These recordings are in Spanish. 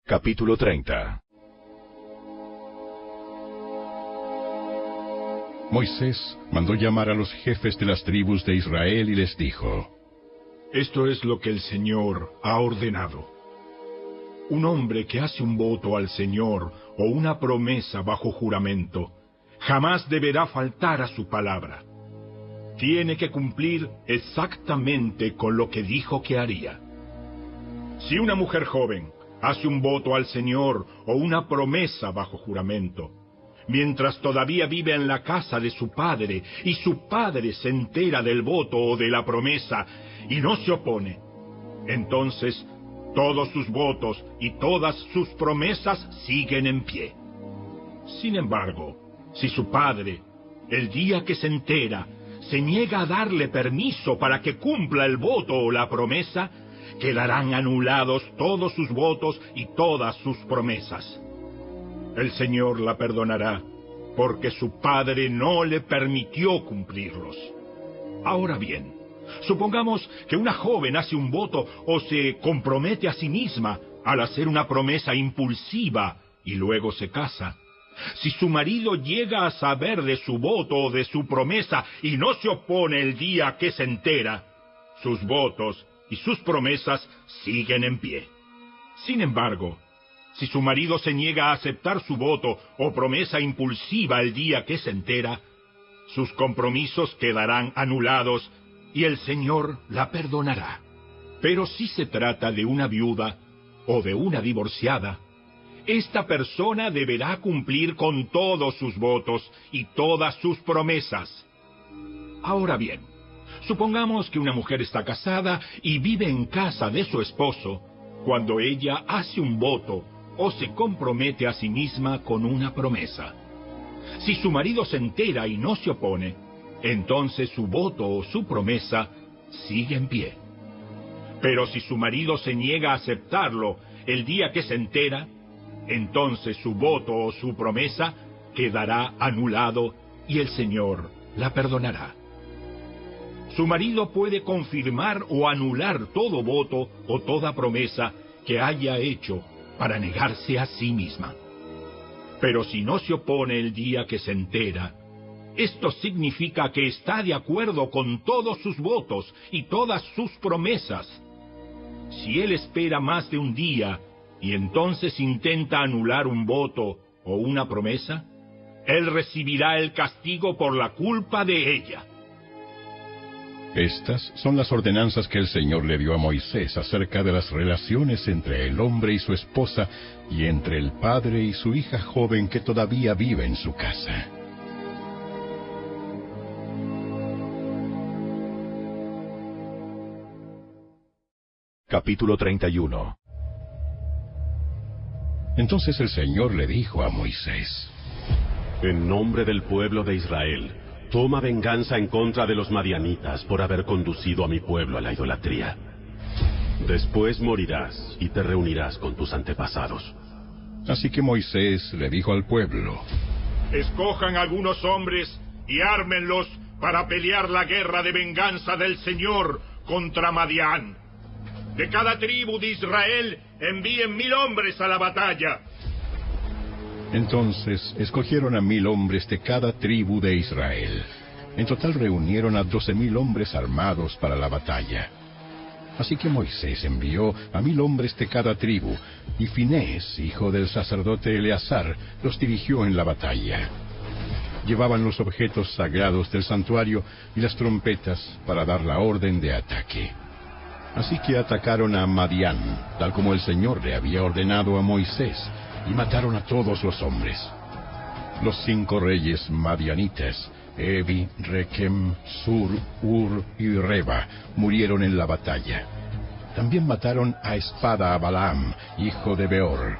Capítulo 30. Moisés mandó llamar a los jefes de las tribus de Israel y les dijo: Esto es lo que el Señor ha ordenado. Un hombre que hace un voto al Señor o una promesa bajo juramento, jamás deberá faltar a su palabra. Tiene que cumplir exactamente con lo que dijo que haría. Si una mujer joven hace un voto al Señor o una promesa bajo juramento, mientras todavía vive en la casa de su padre, y su padre se entera del voto o de la promesa y no se opone, entonces todos sus votos y todas sus promesas siguen en pie. Sin embargo, si su padre, el día que se entera, se niega a darle permiso para que cumpla el voto o la promesa, quedarán anulados todos sus votos y todas sus promesas. El Señor la perdonará, porque su padre no le permitió cumplirlos. Ahora bien, supongamos que una joven hace un voto o se compromete a sí misma al hacer una promesa impulsiva y luego se casa. Si su marido llega a saber de su voto o de su promesa y no se opone el día que se entera, sus votos y sus promesas siguen en pie. Sin embargo, si su marido se niega a aceptar su voto o promesa impulsiva el día que se entera, sus compromisos quedarán anulados y el Señor la perdonará. Pero si se trata de una viuda o de una divorciada, esta persona deberá cumplir con todos sus votos y todas sus promesas. Ahora bien, supongamos que una mujer está casada y vive en casa de su esposo cuando ella hace un voto o se compromete a sí misma con una promesa. Si su marido se entera y no se opone, entonces su voto o su promesa sigue en pie. Pero si su marido se niega a aceptarlo el día que se entera, entonces su voto o su promesa quedará anulado y el Señor la perdonará. Su marido puede confirmar o anular todo voto o toda promesa que haya hecho para negarse a sí misma. Pero si no se opone el día que se entera, esto significa que está de acuerdo con todos sus votos y todas sus promesas. Si él espera más de un día y entonces intenta anular un voto o una promesa, él recibirá el castigo por la culpa de ella. Estas son las ordenanzas que el Señor le dio a Moisés acerca de las relaciones entre el hombre y su esposa y entre el padre y su hija joven que todavía vive en su casa. Capítulo 31. Entonces el Señor le dijo a Moisés: En nombre del pueblo de Israel, toma venganza en contra de los madianitas por haber conducido a mi pueblo a la idolatría. Después morirás y te reunirás con tus antepasados. Así que Moisés le dijo al pueblo: Escojan algunos hombres y ármenlos para pelear la guerra de venganza del Señor contra Madián. De cada tribu de Israel envíen 1000 hombres a la batalla. Entonces escogieron a 1000 hombres de cada tribu de Israel. En total reunieron a 12,000 hombres armados para la batalla. Así que Moisés envió a 1000 hombres de cada tribu, y Finés, hijo del sacerdote Eleazar, los dirigió en la batalla. Llevaban los objetos sagrados del santuario y las trompetas para dar la orden de ataque. Así que atacaron a Madián, tal como el Señor le había ordenado a Moisés, y mataron a todos los hombres. Los 5 reyes madianitas, Evi, Rekem, Sur, Ur y Reba, murieron en la batalla. También mataron a espada a Balaam, hijo de Beor.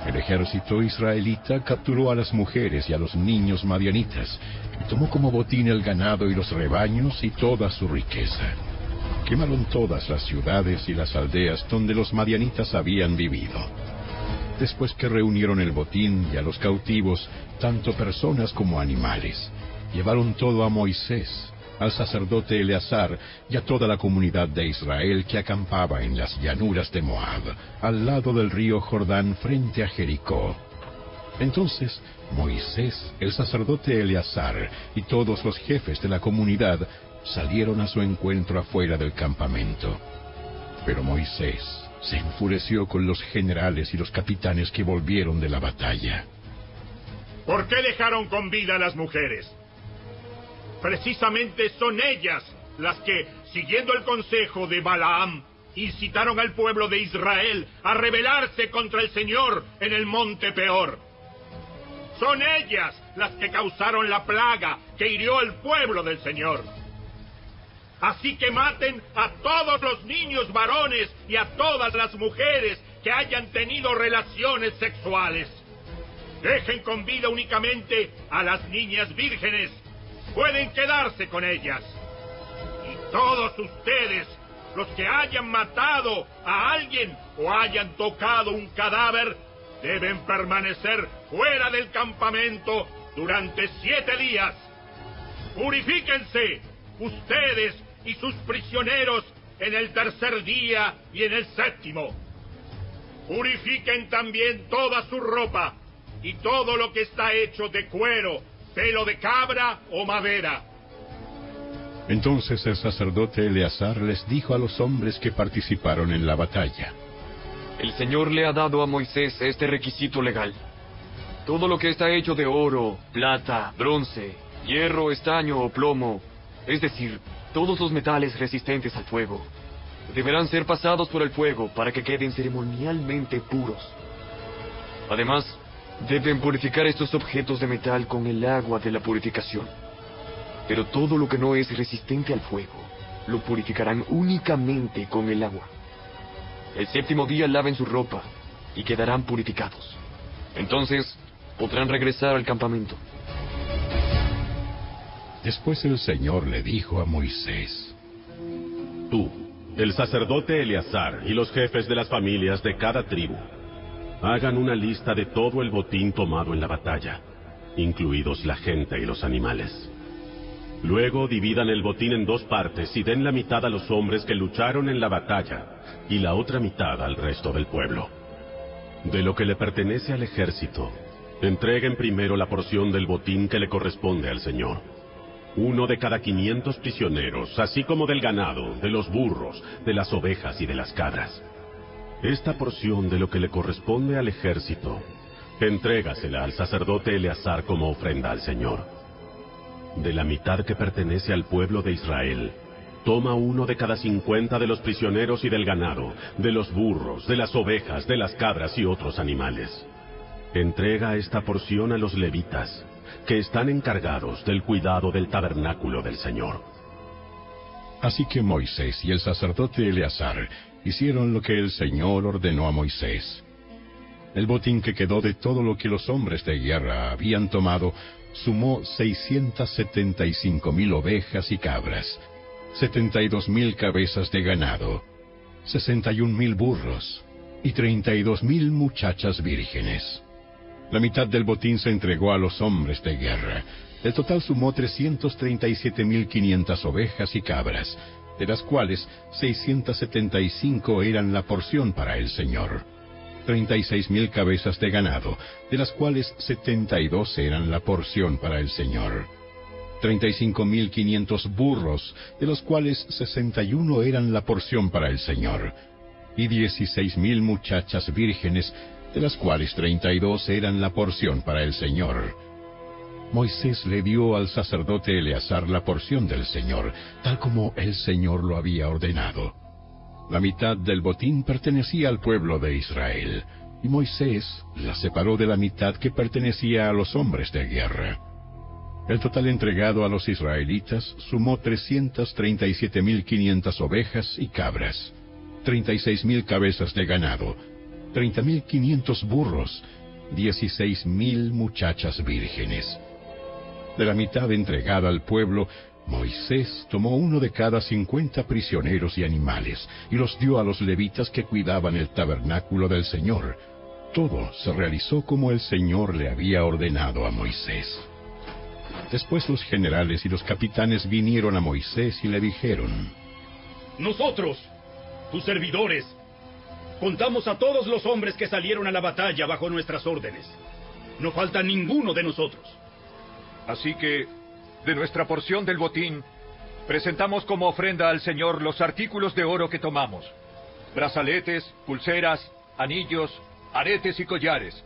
El ejército israelita capturó a las mujeres y a los niños madianitas, y tomó como botín el ganado y los rebaños y toda su riqueza. Quemaron todas las ciudades y las aldeas donde los madianitas habían vivido. Después que reunieron el botín y a los cautivos, tanto personas como animales, llevaron todo a Moisés, al sacerdote Eleazar y a toda la comunidad de Israel que acampaba en las llanuras de Moab, al lado del río Jordán frente a Jericó. Entonces Moisés, el sacerdote Eleazar y todos los jefes de la comunidad salieron a su encuentro afuera del campamento. Pero Moisés se enfureció con los generales y los capitanes que volvieron de la batalla. ¿Por qué dejaron con vida a las mujeres? Precisamente son ellas las que, siguiendo el consejo de Balaam, incitaron al pueblo de Israel a rebelarse contra el Señor en el monte Peor. Son ellas las que causaron la plaga que hirió al pueblo del Señor. Así que maten a todos los niños varones y a todas las mujeres que hayan tenido relaciones sexuales. Dejen con vida únicamente a las niñas vírgenes. Pueden quedarse con ellas. Y todos ustedes, los que hayan matado a alguien o hayan tocado un cadáver, deben permanecer fuera del campamento durante 7 días. Purifíquense, ustedes y sus prisioneros, en el 3er día y en el 7º. Purifiquen también toda su ropa y todo lo que está hecho de cuero, pelo de cabra o madera. Entonces el sacerdote Eleazar les dijo a los hombres que participaron en la batalla: El Señor le ha dado a Moisés este requisito legal. Todo lo que está hecho de oro, plata, bronce, hierro, estaño o plomo, es decir, todos los metales resistentes al fuego, deberán ser pasados por el fuego para que queden ceremonialmente puros. Además, deben purificar estos objetos de metal con el agua de la purificación. Pero todo lo que no es resistente al fuego, lo purificarán únicamente con el agua. El 7º día laven su ropa y quedarán purificados. Entonces podrán regresar al campamento. Después el Señor le dijo a Moisés: Tú, el sacerdote Eleazar y los jefes de las familias de cada tribu, hagan una lista de todo el botín tomado en la batalla, incluidos la gente y los animales. Luego dividan el botín en 2 partes y den la mitad a los hombres que lucharon en la batalla y la otra mitad al resto del pueblo. De lo que le pertenece al ejército, entreguen primero la porción del botín que le corresponde al Señor. 1 de cada 500 prisioneros, así como del ganado, de los burros, de las ovejas y de las cabras. Esta porción de lo que le corresponde al ejército, entrégasela al sacerdote Eleazar como ofrenda al Señor. De la mitad que pertenece al pueblo de Israel, toma 1 de cada 50 de los prisioneros y del ganado, de los burros, de las ovejas, de las cabras y otros animales. Entrega esta porción a los levitas, que están encargados del cuidado del tabernáculo del Señor. Así que Moisés y el sacerdote Eleazar hicieron lo que el Señor ordenó a Moisés. El botín que quedó de todo lo que los hombres de guerra habían tomado sumó 675,000 ovejas y cabras, 72,000 cabezas de ganado, 61,000 burros y 32,000 muchachas vírgenes. La mitad del botín se entregó a los hombres de guerra. El total sumó 337,500 ovejas y cabras, de las cuales 675 eran la porción para el Señor. 36,000 cabezas de ganado, de las cuales 72 eran la porción para el Señor. 35,500 burros, de los cuales 61 eran la porción para el Señor. Y 16,000 muchachas vírgenes, de las cuales 32 eran la porción para el Señor. Moisés le dio al sacerdote Eleazar la porción del Señor, tal como el Señor lo había ordenado. La mitad del botín pertenecía al pueblo de Israel, y Moisés la separó de la mitad que pertenecía a los hombres de guerra. El total entregado a los israelitas sumó 337,500 ovejas y cabras, 36,000 cabezas de ganado, 30,500 burros, 16,000 muchachas vírgenes. De la mitad entregada al pueblo, Moisés tomó 1 de cada 50 prisioneros y animales, y los dio a los levitas que cuidaban el tabernáculo del Señor. Todo se realizó como el Señor le había ordenado a Moisés. Después los generales y los capitanes vinieron a Moisés y le dijeron: Nosotros, tus servidores, contamos a todos los hombres que salieron a la batalla bajo nuestras órdenes. No falta ninguno de nosotros. Así que, de nuestra porción del botín, presentamos como ofrenda al Señor los artículos de oro que tomamos: brazaletes, pulseras, anillos, aretes y collares.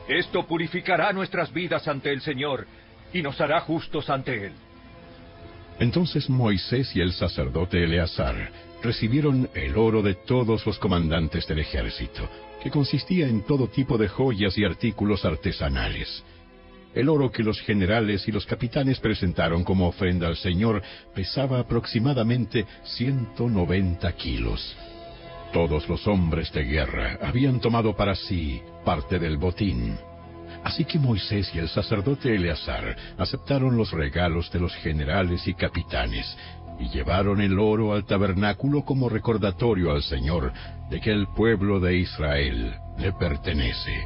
Esto purificará nuestras vidas ante el Señor y nos hará justos ante Él. Entonces Moisés y el sacerdote Eleazar recibieron el oro de todos los comandantes del ejército, que consistía en todo tipo de joyas y artículos artesanales. El oro que los generales y los capitanes presentaron como ofrenda al Señor pesaba aproximadamente 190 kilos. Todos los hombres de guerra habían tomado para sí parte del botín. Así que Moisés y el sacerdote Eleazar aceptaron los regalos de los generales y capitanes y llevaron el oro al tabernáculo como recordatorio al Señor de que el pueblo de Israel le pertenece.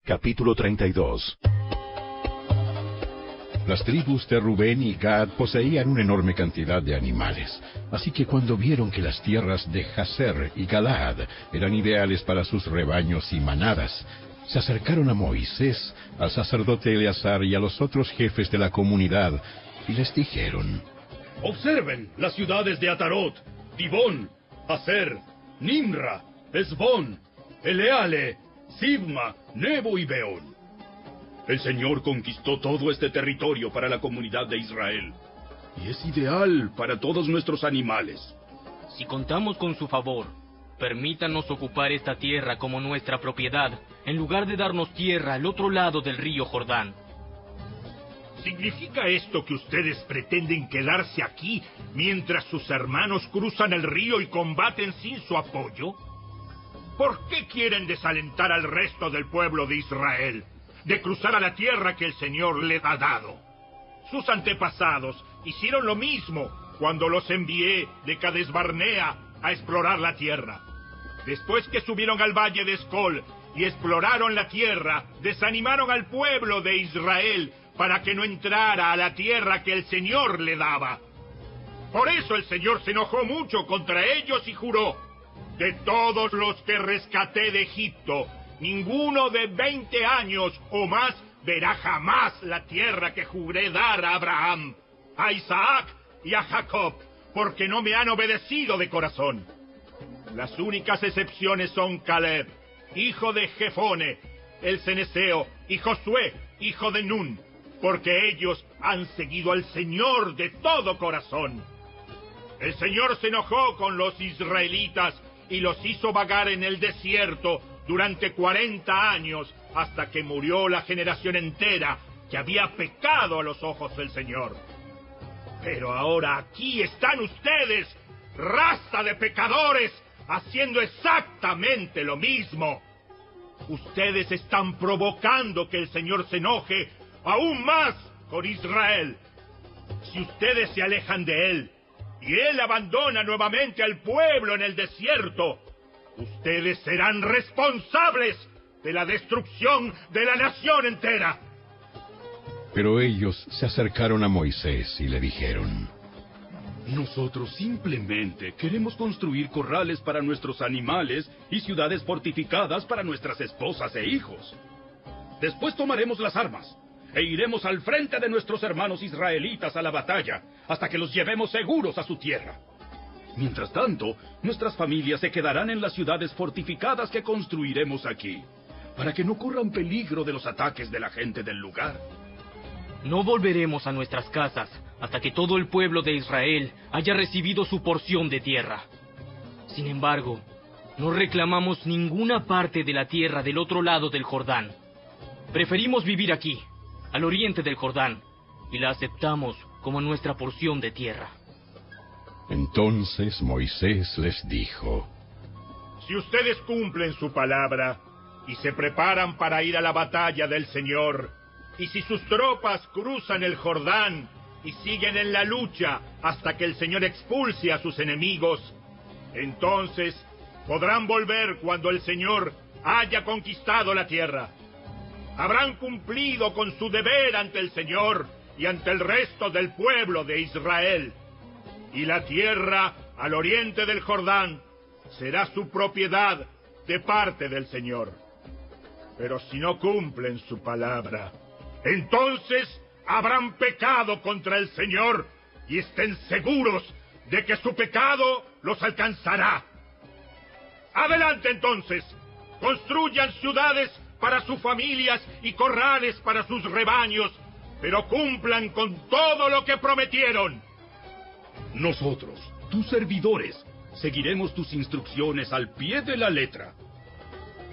Capítulo 32. Las tribus de Rubén y Gad poseían una enorme cantidad de animales, así que cuando vieron que las tierras de Jazer y Galaad eran ideales para sus rebaños y manadas, se acercaron a Moisés, al sacerdote Eleazar y a los otros jefes de la comunidad, y les dijeron: Observen las ciudades de Atarot, Dibón, Hazer, Nimra, Esbón, Eleale, Sibma, Nebo y Beón. El Señor conquistó todo este territorio para la comunidad de Israel, y es ideal para todos nuestros animales. Si contamos con su favor, permítanos ocupar esta tierra como nuestra propiedad, en lugar de darnos tierra al otro lado del río Jordán. ¿Significa esto que ustedes pretenden quedarse aquí mientras sus hermanos cruzan el río y combaten sin su apoyo? ¿Por qué quieren desalentar al resto del pueblo de Israel de cruzar a la tierra que el Señor les ha dado? Sus antepasados hicieron lo mismo cuando los envié de Cades Barnea a explorar la tierra. Después que subieron al valle de Escol y exploraron la tierra, desanimaron al pueblo de Israel para que no entrara a la tierra que el Señor le daba. Por eso el Señor se enojó mucho contra ellos y juró: de todos los que rescaté de Egipto, ninguno de 20 años o más verá jamás la tierra que juré dar a Abraham, a Isaac y a Jacob, porque no me han obedecido de corazón. Las únicas excepciones son Caleb, hijo de Jefone, el ceneseo, y Josué, hijo de Nun, porque ellos han seguido al Señor de todo corazón. El Señor se enojó con los israelitas y los hizo vagar en el desierto durante 40 años, hasta que murió la generación entera que había pecado a los ojos del Señor. Pero ahora aquí están ustedes, raza de pecadores, haciendo exactamente lo mismo. Ustedes están provocando que el Señor se enoje aún más con Israel. Si ustedes se alejan de Él y Él abandona nuevamente al pueblo en el desierto, ustedes serán responsables de la destrucción de la nación entera. Pero ellos se acercaron a Moisés y le dijeron: Nosotros simplemente queremos construir corrales para nuestros animales y ciudades fortificadas para nuestras esposas e hijos. Después tomaremos las armas e iremos al frente de nuestros hermanos israelitas a la batalla, hasta que los llevemos seguros a su tierra. Mientras tanto, nuestras familias se quedarán en las ciudades fortificadas que construiremos aquí, para que no corran peligro de los ataques de la gente del lugar. No volveremos a nuestras casas hasta que todo el pueblo de Israel haya recibido su porción de tierra. Sin embargo, no reclamamos ninguna parte de la tierra del otro lado del Jordán. Preferimos vivir aquí, al oriente del Jordán, y la aceptamos como nuestra porción de tierra. Entonces Moisés les dijo: Si ustedes cumplen su palabra y se preparan para ir a la batalla del Señor, y si sus tropas cruzan el Jordán y siguen en la lucha hasta que el Señor expulse a sus enemigos, entonces podrán volver cuando el Señor haya conquistado la tierra. Habrán cumplido con su deber ante el Señor y ante el resto del pueblo de Israel. Y la tierra al oriente del Jordán será su propiedad de parte del Señor. Pero si no cumplen su palabra, entonces habrán pecado contra el Señor, y estén seguros de que su pecado los alcanzará. Adelante entonces, construyan ciudades para sus familias y corrales para sus rebaños, pero cumplan con todo lo que prometieron. Nosotros, tus servidores, seguiremos tus instrucciones al pie de la letra.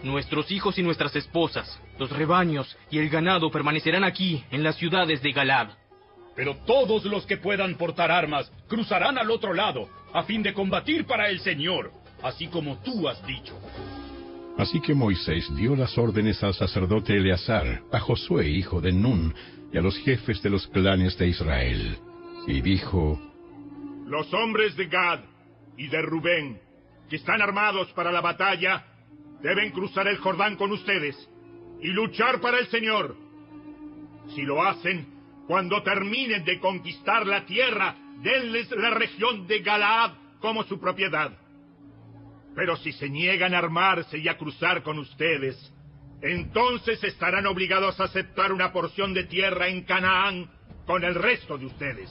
Nuestros hijos y nuestras esposas, los rebaños y el ganado permanecerán aquí, en las ciudades de Galaad. Pero todos los que puedan portar armas cruzarán al otro lado, a fin de combatir para el Señor, así como tú has dicho. Así que Moisés dio las órdenes al sacerdote Eleazar, a Josué hijo de Nun, y a los jefes de los clanes de Israel. Y dijo: Los hombres de Gad y de Rubén, que están armados para la batalla, deben cruzar el Jordán con ustedes y luchar para el Señor. Si lo hacen, cuando terminen de conquistar la tierra, denles la región de Galaad como su propiedad. Pero si se niegan a armarse y a cruzar con ustedes, entonces estarán obligados a aceptar una porción de tierra en Canaán con el resto de ustedes.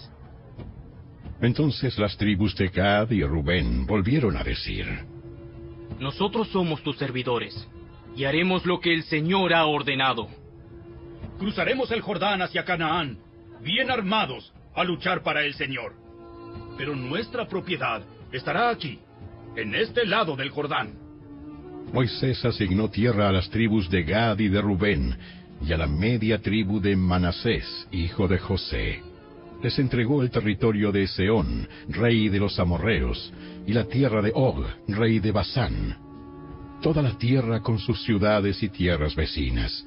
Entonces las tribus de Gad y Rubén volvieron a decir: Nosotros somos tus servidores, y haremos lo que el Señor ha ordenado. Cruzaremos el Jordán hacia Canaán, bien armados, a luchar para el Señor. Pero nuestra propiedad estará aquí, en este lado del Jordán. Moisés asignó tierra a las tribus de Gad y de Rubén, y a la media tribu de Manasés, hijo de José. Les entregó el territorio de Seón, rey de los amorreos, y la tierra de Og, rey de Basán, toda la tierra con sus ciudades y tierras vecinas.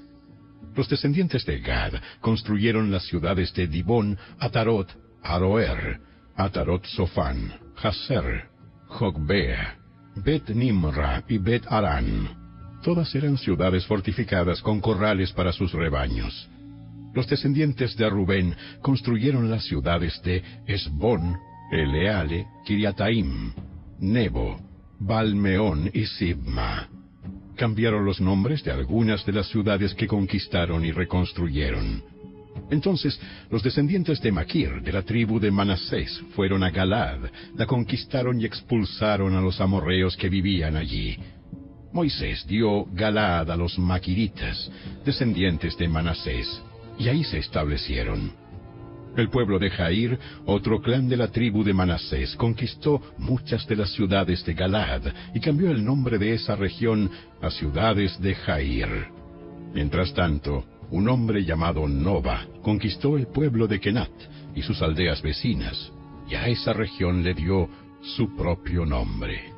Los descendientes de Gad construyeron las ciudades de Dibón, Atarot, Aroer, Atarot Sofán, Jazer, Jogbea, Bet Nimra y Bet Arán. Todas eran ciudades fortificadas con corrales para sus rebaños. Los descendientes de Rubén construyeron las ciudades de Esbón, Eleale, Kiriataim, Nebo, Balmeón y Sibma. Cambiaron los nombres de algunas de las ciudades que conquistaron y reconstruyeron. Entonces, los descendientes de Maquir, de la tribu de Manasés, fueron a Galaad, la conquistaron y expulsaron a los amorreos que vivían allí. Moisés dio Galaad a los maquiritas, descendientes de Manasés, y ahí se establecieron. El pueblo de Jair, otro clan de la tribu de Manasés, conquistó muchas de las ciudades de Galaad y cambió el nombre de esa región a ciudades de Jair. Mientras tanto, un hombre llamado Noba conquistó el pueblo de Kenat y sus aldeas vecinas, y a esa región le dio su propio nombre.